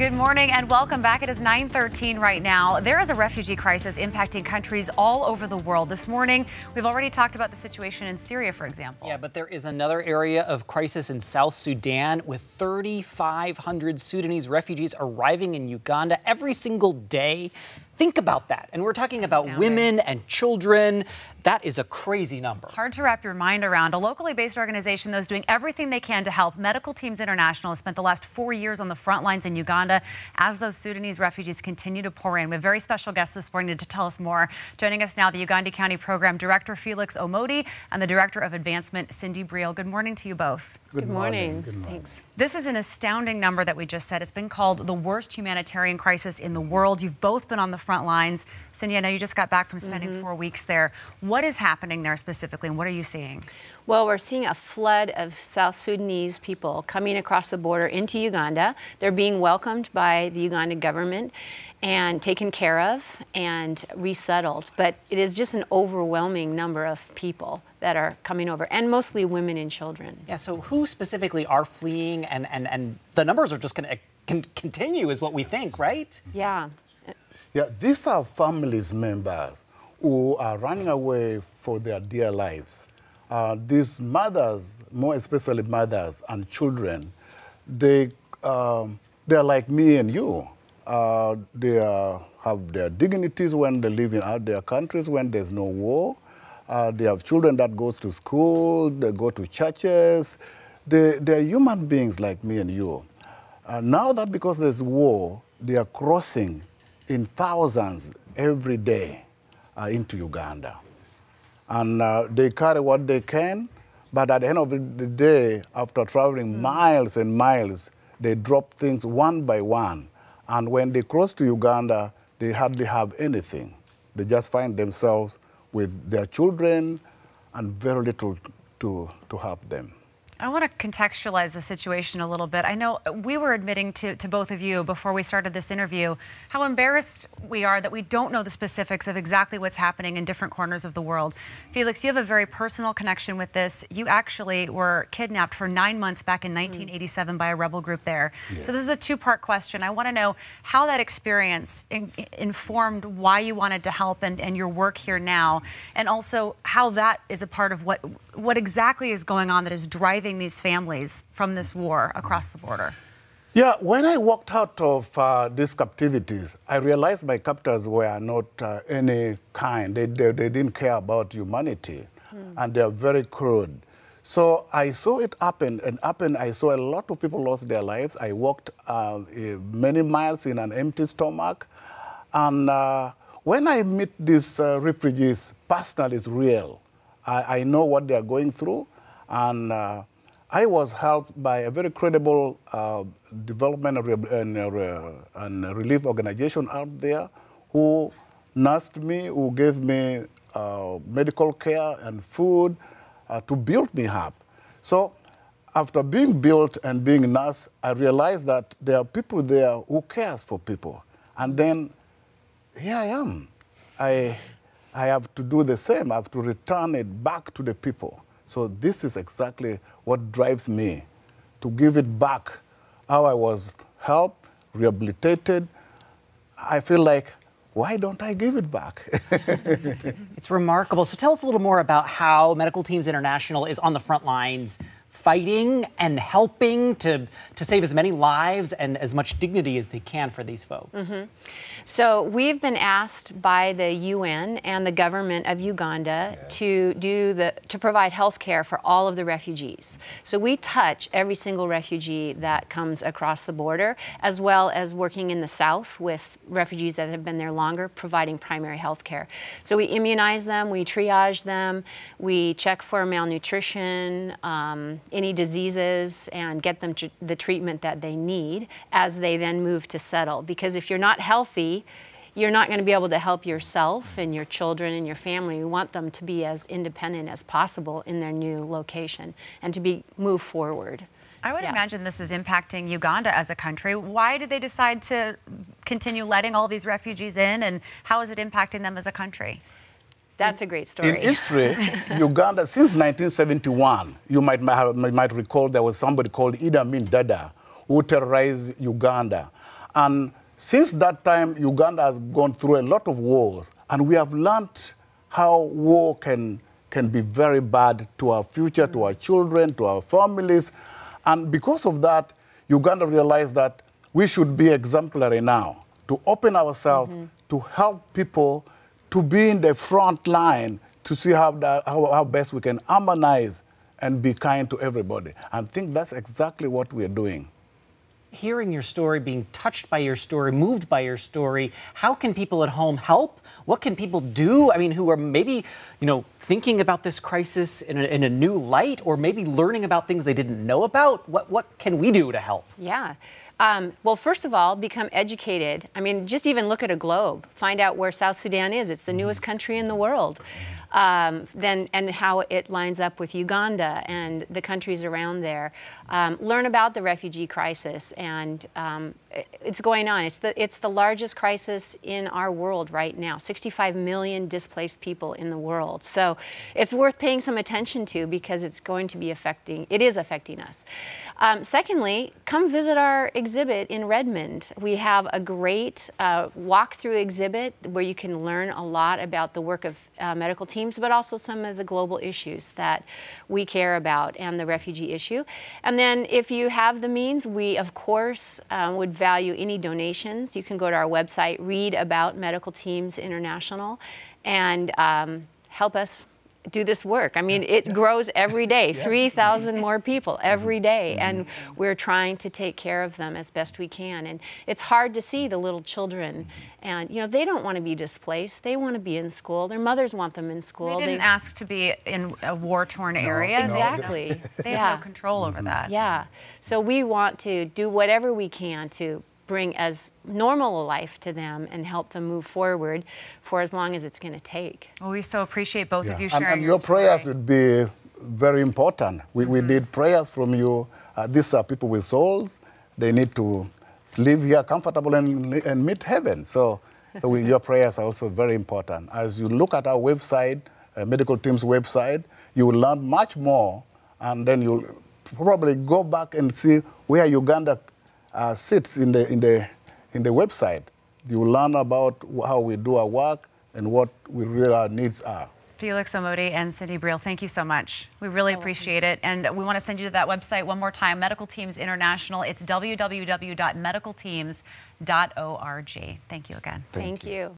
Good morning and welcome back. It is 9:13 right now. There is a refugee crisis impacting countries all over the world. This morning, we've already talked about the situation in Syria, for example. Yeah, but there is another area of crisis in South Sudan with 3,500 Sudanese refugees arriving in Uganda every single day. Think about that. And we're talking about women and children. That is a crazy number. Hard to wrap your mind around. A locally based organization, though, is doing everything they can to help. Medical Teams International has spent the last 4 years on the front lines in Uganda as those Sudanese refugees continue to pour in. We have a very special guest this morning to tell us more. Joining us now, the Uganda County Program Director, Felix Omodi, and the Director of Advancement, Cindy Briel. Good morning to you both. Good morning. Good morning. Thanks. This is an astounding number that we just said. It's been called the worst humanitarian crisis in the world. You've both been on the front lines. Cindy, I know you just got back from spending 4 weeks there. What is happening there specifically, and what are you seeing? Well, we're seeing a flood of South Sudanese people coming across the border into Uganda. They're being welcomed by the Uganda government and taken care of and resettled. But it is just an overwhelming number of people that are coming over, and mostly women and children. Yeah, so who specifically are fleeing, and the numbers are just going to continue is what we think, right? Yeah. Yeah, these are families members who are running away for their dear lives. These mothers, more especially mothers and children, they're like me and you. They have their dignities when they live in out their countries when there's no war. They have children that goes to school, they go to churches. They're human beings like me and you. Now that because there's war, they are crossing in thousands every day into Uganda. And they carry what they can, but at the end of the day, after traveling miles and miles, they drop things one by one. And when they cross to Uganda, they hardly have anything. They just find themselves with their children and very little to help them. I want to contextualize the situation a little bit. I know we were admitting to both of you before we started this interview how embarrassed we are that we don't know the specifics of exactly what's happening in different corners of the world. Felix, you have a very personal connection with this. You actually were kidnapped for 9 months back in 1987 by a rebel group there. Yes. So this is a two-part question. I want to know how that experience informed why you wanted to help and your work here now, and also how that is a part of what exactly is going on that is driving these families from this war across the border. Yeah, when I walked out of these captivities, I realized my captors were not any kind. They didn't care about humanity, and they're very crude. So I saw it happen, and I saw a lot of people lost their lives. I walked many miles in an empty stomach, and when I meet these refugees, personally, it's real. I know what they are going through, and I was helped by a very credible development and relief organization out there who nursed me, who gave me medical care and food to build me up. So after being built and being nursed, I realized that there are people there who cares for people. And then here I am. I have to do the same. I have to return it back to the people. So this is exactly what drives me, to give it back how I was helped, rehabilitated. I feel like, why don't I give it back? It's remarkable. So tell us a little more about how Medical Teams International is on the front lines fighting and helping to save as many lives and as much dignity as they can for these folks. So we've been asked by the UN and the government of Uganda to provide health care for all of the refugees. So we touch every single refugee that comes across the border, as well as working in the south with refugees that have been there longer, providing primary health care. So we immunize them, we triage them, we check for malnutrition, any diseases, and get them the treatment that they need as they then move to settle. Because if you're not healthy, you're not going to be able to help yourself and your children and your family. We want them to be as independent as possible in their new location and to move forward. I would imagine this is impacting Uganda as a country. Why did they decide to continue letting all these refugees in, and how is it impacting them as a country? That's a great story. In history, Uganda, since 1971, you might recall there was somebody called Idi Amin Dada who terrorized Uganda. And since that time, Uganda has gone through a lot of wars, and we have learned how war can be very bad to our future, to our children, to our families. And because of that, Uganda realized that we should be exemplary now, to open ourselves, to help people, to be in the front line, to see how best we can harmonize and be kind to everybody. And I think that's exactly what we're doing. Hearing your story, being touched by your story, moved by your story, how can people at home help? What can people do? I mean, who are maybe, thinking about this crisis in a new light, or maybe learning about things they didn't know about? What can we do to help? Yeah. Well, first of all, become educated. I mean, just even look at a globe. Find out where South Sudan is. It's the newest country in the world. And how it lines up with Uganda and the countries around there. Learn about the refugee crisis, and it's going on. It's the largest crisis in our world right now. 65 million displaced people in the world. So it's worth paying some attention to, because it is affecting us. Secondly, come visit our exhibit in Redmond. We have a great walkthrough exhibit where you can learn a lot about the work of medical teams, but also some of the global issues that we care about, and the refugee issue. And then if you have the means, we of course would value any donations. You can go to our website, read about Medical Teams International, and help us do this work. I mean, it grows every day, 3,000 more people every day, and we're trying to take care of them as best we can. And it's hard to see the little children, and they don't want to be displaced. They want to be in school. Their mothers want them in school. They didn't ask to be in a war-torn area. Exactly. They have no control over that. Yeah. So we want to do whatever we can to bring as normal a life to them and help them move forward for as long as it's going to take. Well, we so appreciate both of you sharing and your prayers would be very important. We need prayers from you. These are people with souls. They need to live here comfortable and meet heaven. So your prayers are also very important. As you look at our website, Medical Team's website, you will learn much more, and then you'll probably go back and see where Uganda sits in the website. You will learn about how we do our work and what our needs are. Felix Omondi and Cindy Briel, thank you so much. We really appreciate it. And we want to send you to that website one more time, Medical Teams International. It's www.medicalteams.org. Thank you again. Thank you.